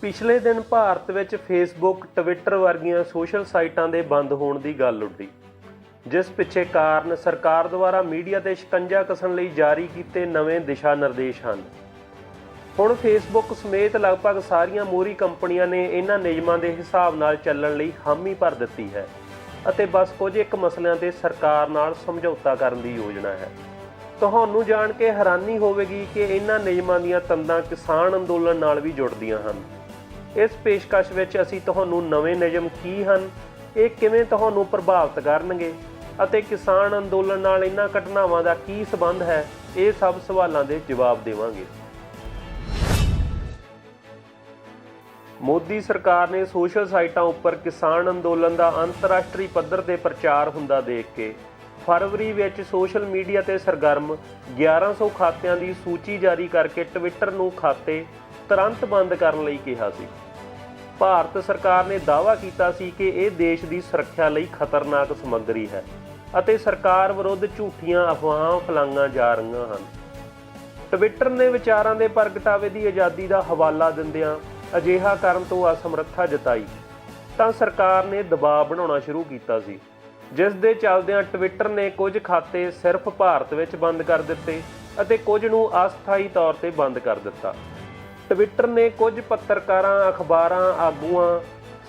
ਪਿਛਲੇ ਦਿਨ ਭਾਰਤ ਵਿੱਚ ਫੇਸਬੁੱਕ, ਟਵਿੱਟਰ ਵਰਗੀਆਂ ਸੋਸ਼ਲ ਸਾਈਟਾਂ ਦੇ ਬੰਦ ਹੋਣ ਦੀ ਗੱਲ ਉੱਡੀ, ਜਿਸ ਪਿੱਛੇ ਕਾਰਨ ਸਰਕਾਰ ਦੁਆਰਾ ਮੀਡੀਆ 'ਤੇ ਸ਼ਿਕੰਜਾ ਕੱਸਣ ਲਈ ਜਾਰੀ ਕੀਤੇ ਨਵੇਂ ਦਿਸ਼ਾ ਨਿਰਦੇਸ਼ ਹਨ। ਹੁਣ ਫੇਸਬੁੱਕ ਸਮੇਤ ਲਗਭਗ ਸਾਰੀਆਂ ਮੋਹਰੀ ਕੰਪਨੀਆਂ ਨੇ ਇਹਨਾਂ ਨਿਯਮਾਂ ਦੇ ਹਿਸਾਬ ਨਾਲ ਚੱਲਣ ਲਈ ਹਾਮੀ ਭਰ ਦਿੱਤੀ ਹੈ ਅਤੇ ਬਸ ਕੁਝ ਇੱਕ ਮਸਲਿਆਂ 'ਤੇ ਸਰਕਾਰ ਨਾਲ ਸਮਝੌਤਾ ਕਰਨ ਦੀ ਯੋਜਨਾ ਹੈ। ਤੁਹਾਨੂੰ ਜਾਣ ਕੇ ਹੈਰਾਨੀ ਹੋਵੇਗੀ ਕਿ ਇਹਨਾਂ ਨਿਯਮਾਂ ਦੀਆਂ ਤੰਦਾਂ ਕਿਸਾਨ ਅੰਦੋਲਨ ਨਾਲ ਵੀ ਜੁੜਦੀਆਂ ਹਨ। ਇਸ ਪੇਸ਼ਕਸ਼ ਵਿੱਚ ਅਸੀਂ ਤੁਹਾਨੂੰ ਨਵੇਂ ਨਿਯਮ ਕੀ ਹਨ, ਇਹ ਕਿਵੇਂ ਤੁਹਾਨੂੰ ਪ੍ਰਭਾਵਿਤ ਕਰਨਗੇ ਅਤੇ ਕਿਸਾਨ ਅੰਦੋਲਨ ਨਾਲ ਇਹਨਾਂ ਘਟਨਾਵਾਂ ਦਾ ਕੀ ਸੰਬੰਧ ਹੈ, ਇਹ ਸਭ ਸਵਾਲਾਂ ਦੇ ਜਵਾਬ ਦੇਵਾਂਗੇ। ਮੋਦੀ ਸਰਕਾਰ ਨੇ ਸੋਸ਼ਲ ਸਾਈਟਾਂ ਉੱਪਰ ਕਿਸਾਨ ਅੰਦੋਲਨ ਦਾ ਅੰਤਰਰਾਸ਼ਟਰੀ ਪੱਧਰ ਤੇ ਪ੍ਰਚਾਰ ਹੁੰਦਾ ਦੇਖ ਕੇ ਫਰਵਰੀ ਵਿੱਚ ਸੋਸ਼ਲ ਮੀਡੀਆ ਤੇ ਸਰਗਰਮ 1100 ਖਾਤਿਆਂ ਦੀ ਸੂਚੀ ਜਾਰੀ ਕਰਕੇ ਟਵਿੱਟਰ ਨੂੰ ਖਾਤੇ ਤੁਰੰਤ ਬੰਦ ਕਰਨ ਲਈ ਕਿਹਾ ਸੀ। ਭਾਰਤ ਸਰਕਾਰ ਨੇ ਦਾਅਵਾ ਕੀਤਾ ਸੀ ਕਿ ਇਹ ਦੇਸ਼ ਦੀ ਸੁਰੱਖਿਆ ਲਈ ਖਤਰਨਾਕ ਸਮੱਗਰੀ ਹੈ ਅਤੇ ਸਰਕਾਰ ਵਿਰੁੱਧ ਝੂਠੀਆਂ ਅਫਵਾਹਾਂ ਫੈਲਾਈਆਂ ਜਾ ਰਹੀਆਂ ਹਨ। ਟਵਿੱਟਰ ਨੇ ਵਿਚਾਰਾਂ ਦੇ ਪ੍ਰਗਟਾਵੇ ਦੀ ਆਜ਼ਾਦੀ ਦਾ ਹਵਾਲਾ ਦਿੰਦਿਆਂ ਅਜਿਹਾ ਕਰਨ ਤੋਂ ਅਸਮਰੱਥਾ ਜਤਾਈ ਤਾਂ ਸਰਕਾਰ ਨੇ ਦਬਾਅ ਬਣਾਉਣਾ ਸ਼ੁਰੂ ਕੀਤਾ ਸੀ, ਜਿਸ ਦੇ ਚੱਲਦਿਆਂ ਟਵਿੱਟਰ ਨੇ ਕੁਝ ਖਾਤੇ ਸਿਰਫ ਭਾਰਤ ਵਿੱਚ ਬੰਦ ਕਰ ਦਿੱਤੇ ਅਤੇ ਕੁਝ ਨੂੰ ਅਸਥਾਈ ਤੌਰ ਤੇ ਬੰਦ ਕਰ ਦਿੱਤਾ। ਟਵਿੱਟਰ ਨੇ ਕੁਝ ਪੱਤਰਕਾਰਾਂ, ਅਖਬਾਰਾਂ, ਆਗੂਆਂ,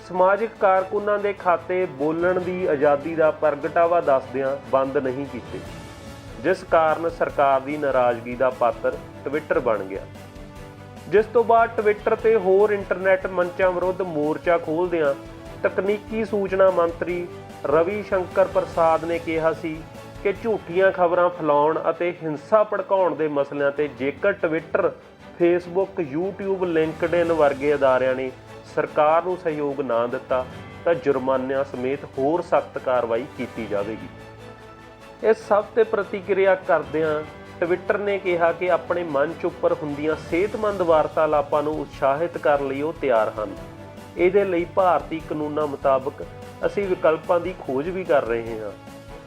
ਸਮਾਜਿਕ ਕਾਰਕੁਨਾਂ ਦੇ ਖਾਤੇ ਬੋਲਣ ਦੀ ਆਜ਼ਾਦੀ ਦਾ ਪ੍ਰਗਟਾਵਾ ਦੱਸਦਿਆਂ ਬੰਦ ਨਹੀਂ ਕੀਤੇ, ਜਿਸ ਕਾਰਨ ਸਰਕਾਰ ਦੀ ਨਾਰਾਜ਼ਗੀ ਦਾ ਪਾਤਰ ਟਵਿੱਟਰ ਬਣ ਗਿਆ। ਜਿਸ ਤੋਂ ਬਾਅਦ ਟਵਿੱਟਰ ਤੇ ਹੋਰ ਇੰਟਰਨੈਟ ਮੰਚਾਂ ਵਿਰੁੱਧ ਮੋਰਚਾ ਖੋਲ੍ਹਦਿਆਂ ਤਕਨੀਕੀ ਸੂਚਨਾ ਮੰਤਰੀ ਰਵੀ ਸ਼ੰਕਰ ਪ੍ਰਸਾਦ ਨੇ ਕਿਹਾ ਸੀ ਕਿ ਝੂਠੀਆਂ ਖਬਰਾਂ ਫੈਲਾਉਣ ਅਤੇ ਹਿੰਸਾ ਭੜਕਾਉਣ ਦੇ ਮਸਲਿਆਂ ਤੇ ਜੇਕਰ ਟਵਿੱਟਰ, ਫੇਸਬੁੱਕ, YouTube, ਲਿੰਕਡਇਨ ਵਰਗੇ ਅਦਾਰਿਆਂ ਨੇ ਸਰਕਾਰ ਨੂੰ ਸਹਿਯੋਗ ਨਾ ਦਿੱਤਾ ਤਾਂ ਜੁਰਮਾਨਿਆਂ ਸਮੇਤ ਹੋਰ ਸਖਤ ਕਾਰਵਾਈ ਕੀਤੀ ਜਾਵੇਗੀ। ਇਸ ਸਭ ਤੇ ਪ੍ਰਤੀਕਿਰਿਆ ਕਰਦਿਆਂ ਟਵਿੱਟਰ ਨੇ ਕਿਹਾ ਕਿ ਆਪਣੇ ਮੰਚ ਉੱਪਰ ਹੁੰਦੀਆਂ ਸਿਹਤਮੰਦ ਵਾਰਤਾਲਾਪਾਂ ਨੂੰ ਉਤਸ਼ਾਹਿਤ ਕਰਨ ਲਈ ਉਹ ਤਿਆਰ ਹਨ। ਇਹਦੇ ਲਈ ਭਾਰਤੀ ਕਾਨੂੰਨਾਂ ਮੁਤਾਬਕ ਅਸੀਂ ਵਿਕਲਪਾਂ ਦੀ ਖੋਜ ਵੀ ਕਰ ਰਹੇ ਹਾਂ,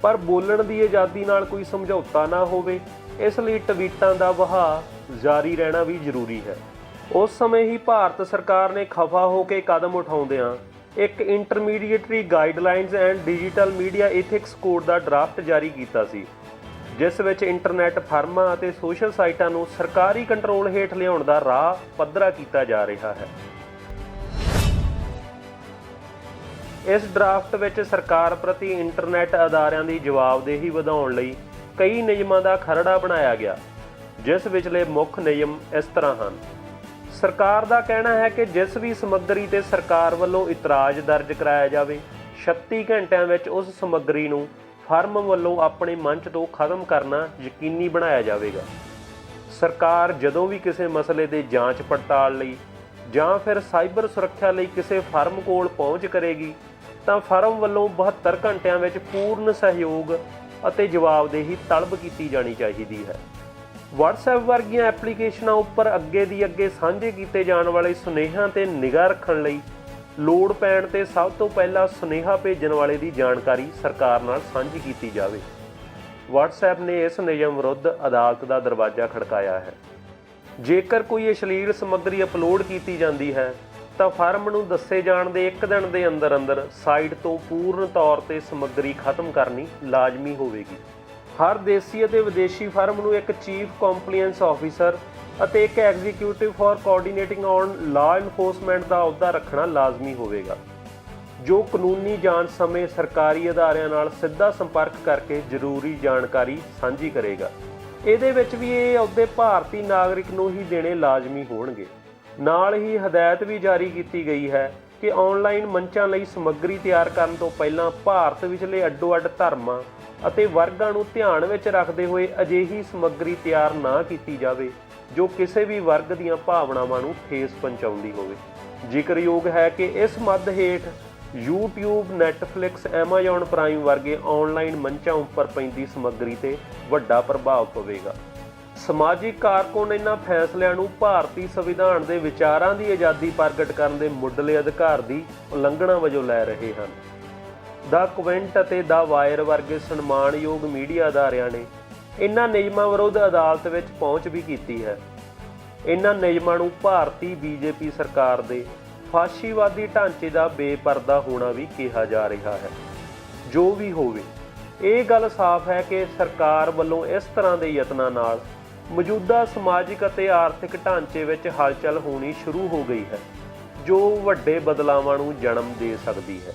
ਪਰ ਬੋਲਣ ਦੀ ਆਜ਼ਾਦੀ ਨਾਲ ਕੋਈ ਸਮਝੌਤਾ ਨਾ ਹੋਵੇ, ਇਸ ਲਈ ਟਵੀਟਾਂ ਦਾ ਵਹਾਅ ਜਾਰੀ ਰਹਿਣਾ ਵੀ ਜ਼ਰੂਰੀ ਹੈ। ਉਸ ਸਮੇਂ ਹੀ ਭਾਰਤ ਸਰਕਾਰ ਨੇ ਖਫਾ ਹੋ ਕੇ ਕਦਮ ਉਠਾਉਂਦਿਆਂ ਇੱਕ intermediary guidelines and digital media ethics code ਦਾ ਡਰਾਫਟ ਜਾਰੀ ਕੀਤਾ ਸੀ, ਜਿਸ ਵਿੱਚ ਇੰਟਰਨੈਟ ਫਰਮਾਂ ਅਤੇ ਸੋਸ਼ਲ ਸਾਈਟਾਂ ਨੂੰ ਸਰਕਾਰੀ ਕੰਟਰੋਲ ਹੇਠ ਲਿਆਉਣ ਦਾ ਰਾਹ ਪੱਧਰਾ ਕੀਤਾ ਜਾ ਰਿਹਾ ਹੈ। ਇਸ ਡਰਾਫਟ ਵਿੱਚ ਸਰਕਾਰ ਪ੍ਰਤੀ ਇੰਟਰਨੈਟ ਅਦਾਰਿਆਂ ਦੀ ਜਵਾਬਦੇਹੀ ਵਧਾਉਣ ਲਈ ਕਈ ਨਿਯਮਾਂ ਦਾ ਖਰੜਾ ਬਣਾਇਆ ਗਿਆ, ਜਿਸ ਵਿਚਲੇ ਮੁੱਖ ਨਿਯਮ ਇਸ ਤਰ੍ਹਾਂ ਹਨ। ਸਰਕਾਰ ਦਾ ਕਹਿਣਾ ਹੈ ਕਿ ਜਿਸ ਵੀ ਸਮੱਗਰੀ ਤੇ ਸਰਕਾਰ ਵੱਲੋਂ ਇਤਰਾਜ਼ ਦਰਜ ਕਰਾਇਆ ਜਾਵੇ, 36 ਘੰਟਿਆਂ ਵਿੱਚ ਉਸ ਸਮੱਗਰੀ ਨੂੰ ਫਰਮ ਵੱਲੋਂ ਆਪਣੇ ਮੰਚ ਤੋਂ ਖਤਮ ਕਰਨਾ ਯਕੀਨੀ ਬਣਾਇਆ ਜਾਵੇਗਾ। ਸਰਕਾਰ ਜਦੋਂ ਵੀ ਕਿਸੇ ਮਸਲੇ ਦੇ ਜਾਂਚ ਪੜਤਾਲ ਲਈ ਜਾਂ ਫਿਰ ਸਾਈਬਰ ਸੁਰੱਖਿਆ ਲਈ ਕਿਸੇ ਫਰਮ ਕੋਲ ਪਹੁੰਚ ਕਰੇਗੀ ਤਾਂ ਫਰਮ ਵੱਲੋਂ 72 ਘੰਟਿਆਂ ਵਿੱਚ ਪੂਰਨ ਸਹਿਯੋਗ ਅਤੇ ਜਵਾਬਦੇਹੀ ਤਲਬ ਕੀਤੀ ਜਾਣੀ ਚਾਹੀਦੀ ਹੈ। WhatsApp ਵਰਗੀਆਂ ਐਪਲੀਕੇਸ਼ਨਾਂ ਉੱਪਰ ਅੱਗੇ ਦੀ ਅੱਗੇ ਸਾਂਝੇ ਕੀਤੇ ਜਾਣ ਵਾਲੇ ਸੁਨੇਹਿਆਂ 'ਤੇ ਨਿਗਾਹ ਰੱਖਣ ਲਈ ਲੋੜ ਪੈਣ 'ਤੇ ਸਭ ਤੋਂ ਪਹਿਲਾਂ ਸੁਨੇਹਾ ਭੇਜਣ ਵਾਲੇ ਦੀ ਜਾਣਕਾਰੀ ਸਰਕਾਰ ਨਾਲ ਸਾਂਝੀ ਕੀਤੀ ਜਾਵੇ। WhatsApp ਨੇ ਇਸ ਨਿਯਮ ਵਿਰੁੱਧ ਅਦਾਲਤ ਦਾ ਦਰਵਾਜ਼ਾ ਖੜਕਾਇਆ ਹੈ। ਜੇਕਰ ਕੋਈ ਅਸ਼ਲੀਲ ਸਮੱਗਰੀ ਅਪਲੋਡ ਕੀਤੀ ਜਾਂਦੀ ਹੈ ਤਾਂ ਫਰਮ ਨੂੰ ਦੱਸੇ ਜਾਣ ਦੇ 1 ਦਿਨ ਦੇ ਅੰਦਰ ਅੰਦਰ ਸਾਈਟ ਤੋਂ ਪੂਰਨ ਤੌਰ 'ਤੇ ਸਮੱਗਰੀ ਖਤਮ ਕਰਨੀ ਲਾਜ਼ਮੀ ਹੋਵੇਗੀ। ਹਰ ਦੇਸੀ ਅਤੇ ਵਿਦੇਸ਼ੀ ਫਰਮ ਨੂੰ ਇੱਕ ਚੀਫ ਕੰਪਲਾਇੰਸ ਆਫਿਸਰ ਅਤੇ ਇੱਕ executive for coordinating on law enforcement ਦਾ ਅਹੁਦਾ ਰੱਖਣਾ ਲਾਜ਼ਮੀ ਹੋਵੇਗਾ, ਜੋ ਕਾਨੂੰਨੀ ਜਾਂਚ ਸਮੇਂ ਸਰਕਾਰੀ ਅਦਾਰਿਆਂ ਨਾਲ ਸਿੱਧਾ ਸੰਪਰਕ ਕਰਕੇ ਜ਼ਰੂਰੀ ਜਾਣਕਾਰੀ ਸਾਂਝੀ ਕਰੇਗਾ। ਇਹਦੇ ਵਿੱਚ ਵੀ ਇਹ ਅਹੁਦੇ ਭਾਰਤੀ ਨਾਗਰਿਕ ਨੂੰ ਹੀ ਦੇਣੇ ਲਾਜ਼ਮੀ ਹੋਣਗੇ। ਨਾਲ ਹੀ ਹਦਾਇਤ ਵੀ ਜਾਰੀ ਕੀਤੀ ਗਈ ਹੈ ਕਿ ਆਨਲਾਈਨ ਮੰਚਾਂ ਲਈ ਸਮੱਗਰੀ ਤਿਆਰ ਕਰਨ ਤੋਂ ਪਹਿਲਾਂ ਭਾਰਤ ਵਿਚਲੇ ਅੱਡੋ-ਅੱਡ ਧਰਮਾਂ ਅਤੇ ਵਰਗਾਂ ਨੂੰ ਧਿਆਨ ਵਿੱਚ ਰੱਖਦੇ ਹੋਏ ਅਜਿਹੀ ਸਮੱਗਰੀ ਤਿਆਰ ਨਾ ਕੀਤੀ ਜਾਵੇ ਜੋ ਕਿਸੇ ਵੀ ਵਰਗ ਦੀਆਂ ਭਾਵਨਾਵਾਂ ਨੂੰ ਠੇਸ ਪਹੁੰਚਾਉਂਦੀ ਹੋਵੇ। ਜ਼ਿਕਰਯੋਗ ਹੈ ਕਿ ਇਸ ਮੱਦ ਹੇਠ YouTube, Netflix, Amazon ਪ੍ਰਾਈਮ ਵਰਗੇ ਆਨਲਾਈਨ ਮੰਚਾਂ ਉੱਪਰ ਪੈਂਦੀ ਸਮੱਗਰੀ 'ਤੇ ਵੱਡਾ ਪ੍ਰਭਾਵ ਪਵੇਗਾ। ਸਮਾਜਿਕ ਕਾਰਕੁਨ ਇਹਨਾਂ ਫੈਸਲਿਆਂ ਨੂੰ ਭਾਰਤੀ ਸੰਵਿਧਾਨ ਦੇ ਵਿਚਾਰਾਂ ਦੀ ਆਜ਼ਾਦੀ ਪ੍ਰਗਟ ਕਰਨ ਦੇ ਮੁੱਢਲੇ ਅਧਿਕਾਰ ਦੀ ਉਲੰਘਣਾ ਵਜੋਂ ਲੈ ਰਹੇ ਹਨ। ਦਾ ਕੁਵੈਂਟ ਅਤੇ ਦਾ ਵਾਇਰ ਵਰਗੇ ਸਨਮਾਨਯੋਗ ਮੀਡੀਆ ਅਦਾਰਿਆਂ ਨੇ ਇਹਨਾਂ ਨਿਯਮਾਂ ਵਿਰੁੱਧ ਅਦਾਲਤ ਵਿੱਚ ਪਹੁੰਚ ਵੀ ਕੀਤੀ ਹੈ। ਇਹਨਾਂ ਨਿਯਮਾਂ ਨੂੰ ਭਾਰਤੀ ਬੀਜੇਪੀ ਸਰਕਾਰ ਦੇ ਫਾਸ਼ੀਵਾਦੀ ਢਾਂਚੇ ਦਾ ਬੇਪਰਦਾ ਹੋਣਾ ਵੀ ਕਿਹਾ ਜਾ ਰਿਹਾ ਹੈ। ਜੋ ਵੀ ਹੋਵੇ, ਇਹ ਗੱਲ ਸਾਫ਼ ਹੈ ਕਿ ਸਰਕਾਰ ਵੱਲੋਂ ਇਸ ਤਰ੍ਹਾਂ ਦੇ ਯਤਨਾਂ ਨਾਲ ਮੌਜੂਦਾ ਸਮਾਜਿਕ ਅਤੇ ਆਰਥਿਕ ਢਾਂਚੇ ਵਿੱਚ ਹਲਚਲ ਹੋਣੀ ਸ਼ੁਰੂ ਹੋ ਗਈ ਹੈ, ਜੋ ਵੱਡੇ ਬਦਲਾਵਾਂ ਨੂੰ ਜਨਮ ਦੇ ਸਕਦੀ ਹੈ।